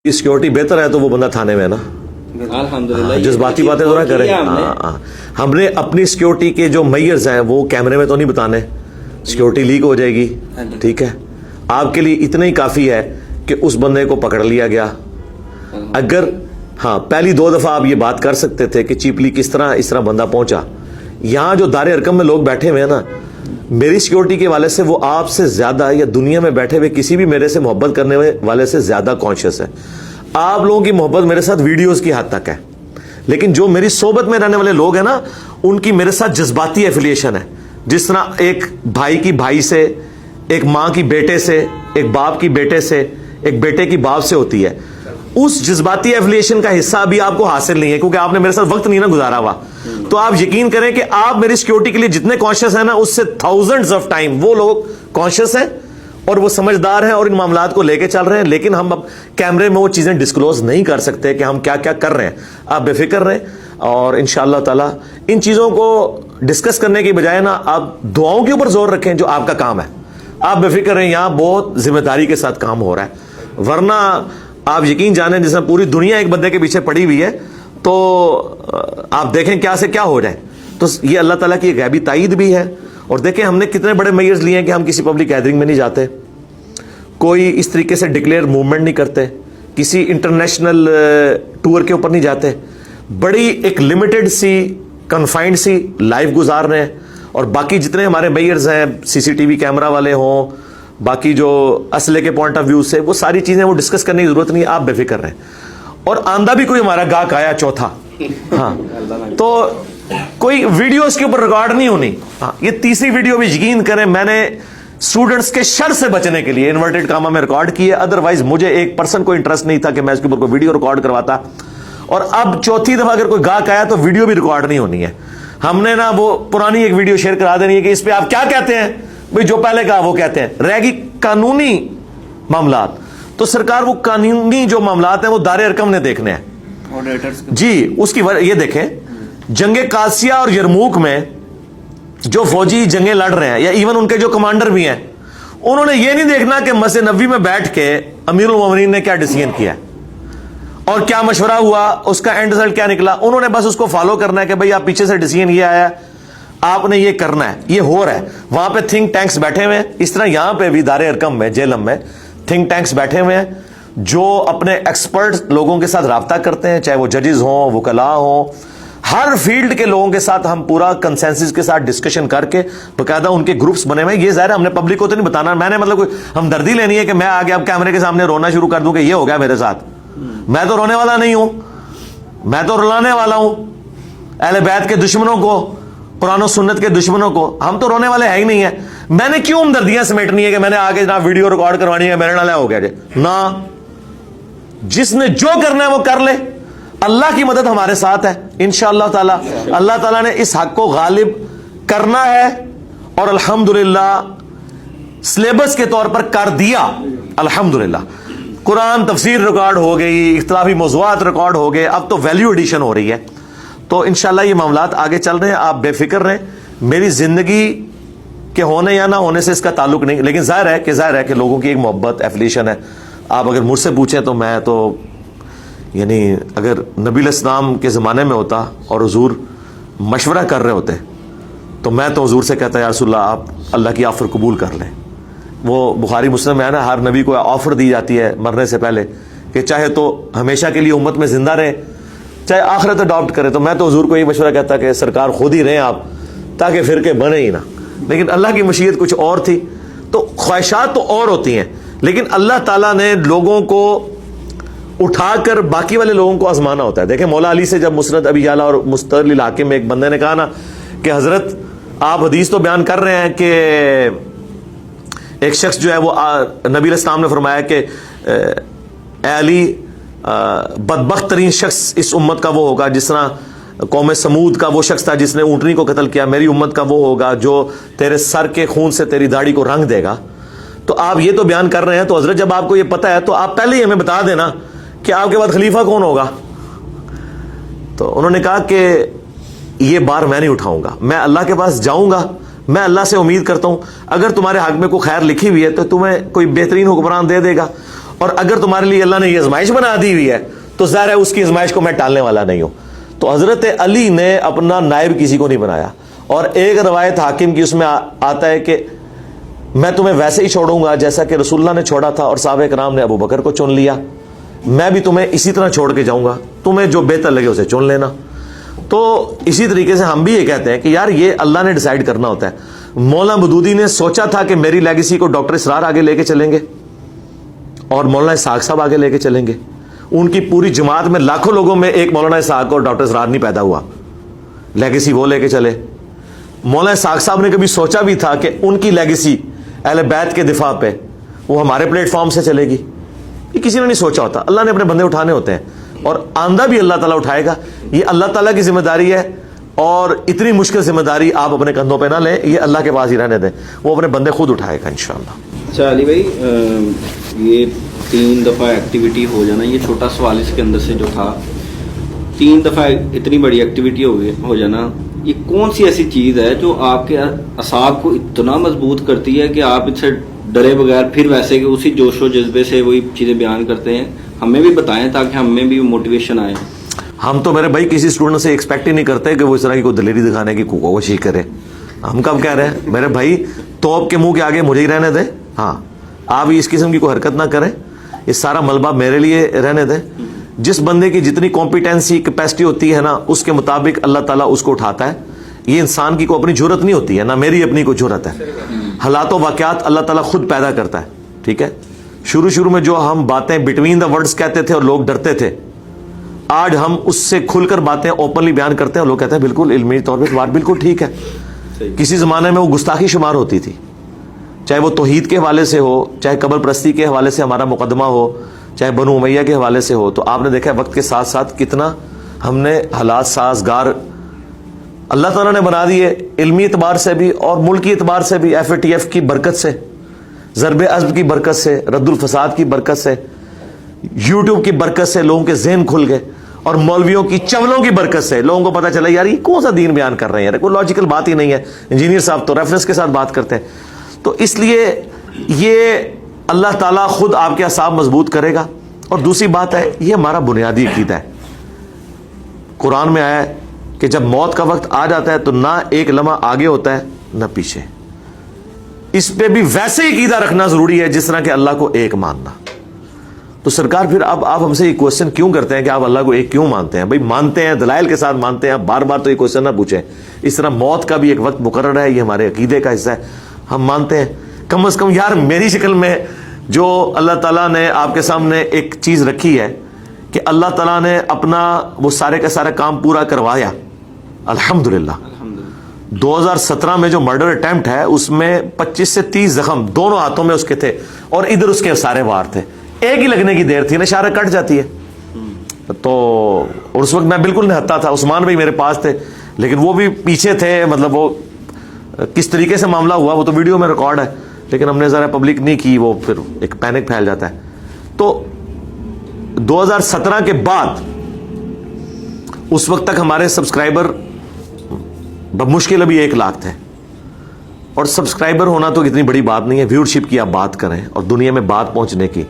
Security बेहतर है तो वो बंदा थाने में है ना। अल्हम्दुलिल्लाह जज्बाती बातें तो ना करें। हमने अपनी सिक्योरिटी के जो मेयर्स हैं वो कैमरे में तो नहीं बताने, सिक्योरिटी लीक हो जाएगी। ठीक है, आपके लिए इतना ही काफी है कि उस बंदे को पकड़ लिया गया। अगर हाँ पहली 2 दफा आप ये बात कर सकते थे कि चीपली किस तरह इस तरह बंदा पहुंचा। यहाँ जो दारे अरकम में लोग बैठे हुए हैं ना, मेरी सिक्योरिटी के वाले से वो आपसे ज्यादा या दुनिया में बैठे हुए किसी भी मेरे से मोहब्बत करने वाले से ज्यादा कॉन्शियस है। आप लोगों की मोहब्बत मेरे साथ वीडियोस की हद तक है, लेकिन जो मेरी सोबत में रहने वाले लोग हैं ना, उनकी मेरे साथ जज्बाती एफिलिएशन है। जिस तरह एक भाई की भाई से, एक माँ की बेटे से, एक बाप की बेटे से, एक बेटे की बाप से होती है, उस जज्बाती एफिलिएशन का हिस्सा अभी आपको हासिल नहीं है, क्योंकि आपने मेरे साथ वक्त नहीं ना गुजारा हुआ। तो आप यकीन करें कि आप मेरी सिक्योरिटी के लिए जितने कॉन्शियस है ना, उससे थाउजेंड्स ऑफ टाइम वो लोग कॉन्शियस हैं और वो समझदार हैं और इन मामलात को लेके चल रहे हैं। लेकिन हम अब कैमरे में वो चीजें डिस्क्लोज नहीं कर सकते कि हम क्या क्या कर रहे हैं। आप बेफिक्र रहें और इंशाअल्लाह ताला इन चीजों को डिस्कस करने की बजाय ना आप दुआओं के ऊपर जोर रखें, जो आपका काम है। आप बेफिक्र रहें, यहां बहुत जिम्मेदारी के साथ काम हो रहा है। वरना आप यकीन जानें, जिसमें पूरी दुनिया एक बंदे के पीछे पड़ी हुई है, तो आप देखें क्या से क्या हो जाए। तो ये अल्लाह ताला की गैबी ताईद भी है। और देखें हमने कितने बड़े मेयर्स लिए हैं कि हम किसी पब्लिक गैदरिंग में नहीं जाते, कोई इस तरीके से डिक्लेयर मूवमेंट नहीं करते, किसी इंटरनेशनल टूर के ऊपर नहीं जाते, बड़ी एक लिमिटेड सी कन्फाइंड सी लाइफ गुजार रहे हैं। और बाकी जितने हमारे मेयर्स हैं, सीसीटीवी कैमरा वाले हों, बाकी जो असले के पॉइंट ऑफ व्यू से, वो सारी चीजें वो डिस्कस करने की जरूरत नहीं है। आप बेफिक्र रहें। और आंदा भी कोई हमारा गाहक आया चौथा, हाँ, तो कोई वीडियो इसके ऊपर रिकॉर्ड नहीं होनी। हाँ, ये तीसरी वीडियो भी यकीन करें मैंने स्टूडेंट्स के शर से बचने के लिए इन्वर्टेड कामा में रिकॉर्ड की है। अदरवाइज मुझे 1% को इंटरेस्ट नहीं था कि मैं इसके ऊपर कोई वीडियो रिकॉर्ड करवाता। और अब चौथी दफा अगर कोई गाहक आया तो वीडियो भी रिकॉर्ड नहीं होनी है। हमने ना वो पुरानी एक वीडियो शेयर करा देनी है कि इस पे आप क्या कहते हैं, भाई जो पहले कहा वो कहते हैं। रहेगी कानूनी मामलात, तो सरकार वो कानूनी जो मामलात हैं वो दारे अरकम ने देखने हैं जी। उसकी ये देखें, जंगे कासिया और यरमूक में जो फौजी जंगे लड़ रहे हैं, या इवन उनके जो कमांडर भी हैं, उन्होंने ये नहीं देखना कि मस्जिद नबी में बैठ के अमीरुल मोमिनीन ने क्या डिसीजन किया है और क्या मशवरा हुआ, उसका एंड रिजल्ट क्या निकला। उन्होंने बस उसको फॉलो करना है कि भाई आप पीछे से डिसीजन ये आया, आपने ये करना है, ये हो रहा है। वहां पे थिंक टैंक्स बैठे हुए हैं, इस तरह यहां पे भी दारे अरकम में, जेलम में थिंक टैंक्स बैठे हुए हैं जो अपने एक्सपर्ट लोगों के साथ राब्ता करते हैं, चाहे वो जजेस हों, वकला हों, हर फील्ड के लोगों के साथ हम पूरा कंसेंसस के साथ डिस्कशन करके बकायदा उनके ग्रुप्स बने हुए हैं। ये जाहिर है हमने पब्लिक को तो नहीं बताना, मैंने मतलब कोई हमदर्दी लेनी है कि मैं आगे अब कैमरे के सामने रोना शुरू कर दूं कि ये हो गया मेरे साथ। मैं तो रोने वाला नहीं हूं, मैं तो रुलाने वाला हूं अहले बैत के दुश्मनों को, कुरान और सुन्नत के दुश्मनों को। हम तो रोने वाले है ही नहीं है। मैंने क्यों हमदर्दियां समेटनी है कि मैंने आगे ना वीडियो रिकॉर्ड करवानी है, मेरे नाल हो गया ना। जिसने जो करना है वो कर ले, अल्लाह की मदद हमारे साथ है इंशाअल्लाह ताला। अल्लाह ताला ने इस हक को गालिब करना है और अल्हम्दुलिल्लाह सिलेबस के तौर पर कर दिया। अल्हम्दुलिल्लाह कुरान तफसीर रिकॉर्ड हो गई, इख्तिलाफी मौज़ूआत रिकॉर्ड हो गए, अब तो वैल्यू एडिशन हो रही है। तो इंशाअल्लाह ये मामलात आगे चल रहे हैं, आप बेफिक्र रहें। मेरी जिंदगी के होने या ना होने से इसका ताल्लुक नहीं, लेकिन जाहिर है कि लोगों की एक मोहब्बत एफिलिएशन है। आप अगर मुझसे पूछें तो मैं तो यानी अगर नबी इस्लाम के ज़माने में होता और हुजूर मशवरा कर रहे होते तो मैं तो हुजूर से कहता या रसूलल्लाह आप अल्लाह की ऑफर कबूल कर लें। वो बुखारी मुस्लिम में है ना, हर नबी को ऑफर दी जाती है मरने से पहले कि चाहे तो हमेशा के लिए उम्मत में जिंदा रहे, चाहे आखिरत अडॉप्ट करे। तो मैं तो हुजूर को यही मशवरा कहता कि सरकार खुद ही रहें आप, ताकि फिरके बने ही ना। लेकिन अल्लाह की मशीयत कुछ और थी। तो ख्वाहिशात तो और होती हैं, लेकिन अल्लाह ताला ने लोगों को उठाकर बाकी वाले लोगों को आजमाना होता है। देखें मौला अली से जब मुस्नद अबी याला और मुस्तदलिल हाकिम में एक बंदे ने कहा ना कि हजरत आप हदीस तो बयान कर रहे हैं कि एक शख्स जो है वो नबी इस्लाम ने फरमाया कि ए अली बदबख्त तरीन शख्स इस उम्मत का वो होगा जिस तरह कौम समूद का वो शख्स था जिसने ऊँटनी को कत्ल किया, मेरी उम्मत का वो होगा जो तेरे सर के खून से तेरी दाढ़ी को रंग देगा। तो आप ये तो बयान कर रहे हैं, तो हजरत जब आपको ये पता है तो आप पहले ही हमें बता देना कि आपके बाद खलीफा कौन होगा। तो उन्होंने कहा कि ये बार मैं नहीं उठाऊंगा, मैं अल्लाह के पास जाऊंगा, मैं अल्लाह से उम्मीद करता हूं अगर तुम्हारे हक में कोई खैर लिखी हुई है तो तुम्हें कोई बेहतरीन हुक्मरान दे देगा। اور اگر تمہارے لیے اللہ نے یہ آزمائش بنا دی ہوئی ہے تو ظاہر ہے اس کی آزمائش کو میں ٹالنے والا نہیں ہوں. تو حضرت علی نے اپنا نائب کسی کو نہیں بنایا. اور ایک روایت حاکم کی اس میں آتا ہے کہ میں تمہیں ویسے ہی چھوڑوں گا جیسا کہ رسول اللہ نے چھوڑا تھا اور صحابہ کرام نے ابو بکر کو چن لیا, میں بھی تمہیں اسی طرح چھوڑ کے جاؤں گا, تمہیں جو بہتر لگے اسے چن لینا. تو اسی طریقے سے ہم بھی یہ کہتے ہیں کہ یار یہ اللہ نے ڈیسائیڈ کرنا ہوتا ہے. مولانا مودودی نے سوچا تھا کہ میری لیگیسی کو ڈاکٹر اسرار آگے لے کے چلیں گے اور مولانا اسحاق صاحب آگے لے کے چلیں گے. ان کی پوری جماعت میں لاکھوں لوگوں میں ایک مولانا اسحاق اور ڈاکٹر اسرار نہیں پیدا ہوا, لیگیسی وہ لے کے چلے. مولانا اسحاق صاحب نے کبھی سوچا بھی تھا کہ ان کی لیگیسی اہل بیت کے دفاع پہ وہ ہمارے پلیٹ فارم سے چلے گی؟ یہ کسی نے نہیں سوچا ہوتا. اللہ نے اپنے بندے اٹھانے ہوتے ہیں اور آندہ بھی اللہ تعالیٰ اٹھائے گا. یہ اللہ تعالیٰ کی ذمہ داری ہے اور اتنی مشکل ذمہ داری آپ اپنے کندھوں پہ نہ لیں, یہ اللہ کے پاس ہی رہنے دیں, وہ اپنے بندے خود اٹھائے گا انشاءاللہ. اچھا علی بھائی, یہ 3 دفعہ ایکٹیویٹی ہو جانا, یہ چھوٹا سوال اس کے اندر سے جو تھا, 3 دفعہ اتنی بڑی ایکٹیویٹی ہو جانا, یہ کون سی ایسی چیز ہے جو آپ کے اعصاب کو اتنا مضبوط کرتی ہے کہ آپ اس سے ڈرے بغیر پھر ویسے کہ اسی جوش و جذبے سے وہی چیزیں بیان کرتے ہیں؟ ہمیں بھی بتائیں تاکہ ہمیں بھی موٹیویشن آئے. ہم تو میرے بھائی کسی اسٹوڈنٹ سے ایکسپیکٹ ہی نہیں کرتے کہ وہ اس طرح کی کوئی دلیری دکھانے کی کوشش کرے. ہم کب کہہ رہے ہیں میرے بھائی, توپ کے منہ کے آگے مجھے ہی رہنے دیں. ہاں, آپ اس قسم کی کوئی حرکت نہ کریں, یہ سارا ملبہ میرے لیے رہنے دیں. جس بندے کی جتنی کمپیٹنسی کیپیسٹی ہوتی ہے نا, اس کے مطابق اللہ تعالیٰ اس کو اٹھاتا ہے. یہ انسان کی کوئی اپنی جرت نہیں ہوتی ہے, نہ میری اپنی کوئی جرت ہے. حالات و واقعات اللہ تعالیٰ خود پیدا کرتا ہے. ٹھیک ہے, شروع میں جو ہم باتیں بٹوین دا ورڈز کہتے تھے اور لوگ ڈرتے تھے, آج ہم اس سے کھل کر باتیں اوپنلی بیان کرتے ہیں اور لوگ کہتے ہیں بالکل علمی طور پہ بات بالکل ٹھیک ہے. کسی زمانے میں وہ گستاخی شمار ہوتی تھی, چاہے وہ توحید کے حوالے سے ہو, چاہے قبر پرستی کے حوالے سے ہمارا مقدمہ ہو, چاہے بنو امیہ کے حوالے سے ہو. تو آپ نے دیکھا وقت کے ساتھ ساتھ کتنا ہم نے حالات سازگار اللہ تعالیٰ نے بنا دیے, علمی اعتبار سے بھی اور ملکی اعتبار سے بھی. FATF کی برکت سے, ضرب عزم کی برکت سے, رد الفساد کی برکت سے, YouTube کی برکت سے لوگوں کے ذہن کھل گئے, اور مولویوں کی چولوں کی برکت سے لوگوں کو پتا چلا یار یہ کون سا دین بیان کر رہے ہیں, یار کوئی لاجیکل بات ہی نہیں ہے. انجینئر صاحب تو ریفرنس کے ساتھ بات کرتے ہیں. تو اس لیے یہ اللہ تعالیٰ خود آپ کے اعصاب مضبوط کرے گا. اور دوسری بات ہے, یہ ہمارا بنیادی عقیدہ ہے. قرآن میں آیا ہے کہ جب موت کا وقت آ جاتا ہے تو نہ ایک لمحہ آگے ہوتا ہے نہ پیچھے. اس پہ بھی ویسے ہی عقیدہ رکھنا ضروری ہے جس طرح کہ اللہ کو ایک ماننا. تو سرکار پھر اب آپ ہم سے یہ کوشچن کیوں کرتے ہیں کہ آپ اللہ کو ایک کیوں مانتے ہیں؟ بھائی مانتے ہیں, دلائل کے ساتھ مانتے ہیں, بار بار تو یہ کوشچن نہ پوچھیں. اس طرح موت کا بھی ایک وقت مقرر ہے, یہ ہمارے عقیدے کا حصہ ہے, ہم مانتے ہیں. کم از کم یار میری شکل میں جو اللہ تعالیٰ نے آپ کے سامنے ایک چیز رکھی ہے کہ اللہ تعالیٰ نے اپنا وہ سارے کا سارا کام پورا کروایا الحمدللہ. 2017 میں جو مرڈر اٹیمپٹ ہے اس میں 25 سے 30 زخم دونوں ہاتھوں میں اس کے تھے, اور ادھر اس کے سارے وار تھے. ایک ہی لگنے کی دیر تھی نا, شارہ کٹ جاتی ہے. تو اور اس وقت میں بالکل نہتا تھا, عثمان بھائی میرے پاس تھے لیکن وہ بھی پیچھے تھے. مطلب وہ کس طریقے سے معاملہ ہوا وہ تو ویڈیو میں ریکارڈ ہے, لیکن ہم نے ذرا پبلک نہیں کی, وہ پھر ایک پینک پھیل جاتا ہے. تو 2017 کے بعد اس وقت تک ہمارے سبسکرائبر بمشکل ابھی 1 لاکھ تھے. اور سبسکرائبر ہونا تو اتنی بڑی بات نہیں ہے, ویورشپ کی آپ بات کریں اور دنیا میں بات پہنچنے کی.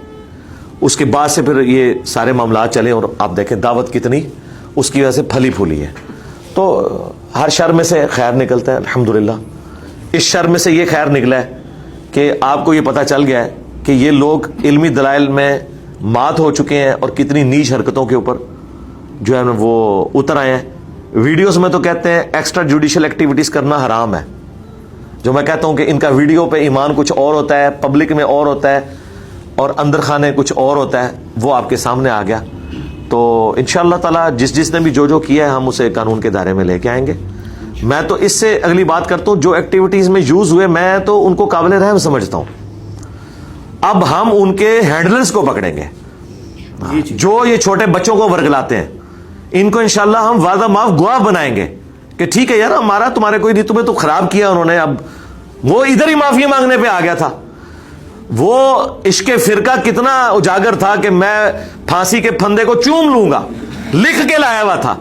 اس کے بعد سے پھر یہ سارے معاملات چلے اور آپ دیکھیں دعوت کتنی اس کی وجہ سے پھلی پھولی ہے. تو ہر شر میں سے خیر نکلتا ہے الحمدللہ. اس شر میں سے یہ خیر نکلا ہے کہ آپ کو یہ پتہ چل گیا ہے کہ یہ لوگ علمی دلائل میں مات ہو چکے ہیں اور کتنی نیچ حرکتوں کے اوپر جو ہے وہ اتر آئے ہیں. ویڈیوز میں تو کہتے ہیں ایکسٹرا جوڈیشل ایکٹیویٹیز کرنا حرام ہے, جو میں کہتا ہوں کہ ان کا ویڈیو پہ ایمان کچھ اور ہوتا ہے, پبلک میں اور ہوتا ہے, اور اندر خانے کچھ اور ہوتا ہے. وہ آپ کے سامنے آ گیا. تو انشاءاللہ تعالیٰ جس نے بھی جو کیا ہے ہم اسے قانون کے دائرے میں لے کے آئیں گے. میں تو اس سے اگلی بات کرتا ہوں, جو ایکٹیویٹیز میں یوز ہوئے میں تو ان کو قابل رحم سمجھتا ہوں. اب ہم ان کے ہینڈلرز کو پکڑیں گے جو یہ چھوٹے بچوں کو ورگلاتے ہیں. ان کو انشاءاللہ ہم وعدہ معاف گواہ بنائیں گے کہ ٹھیک ہے یار ہمارا تمہارے کوئی نہیں, تمہیں تو خراب کیا انہوں نے. اب وہ ادھر ہی معافی مانگنے پہ آ گیا تھا. وہ عشق فرقہ کتنا اجاگر تھا کہ میں پھانسی کے پھندے کو چوم لوں گا, لکھ کے لایا ہوا تھا.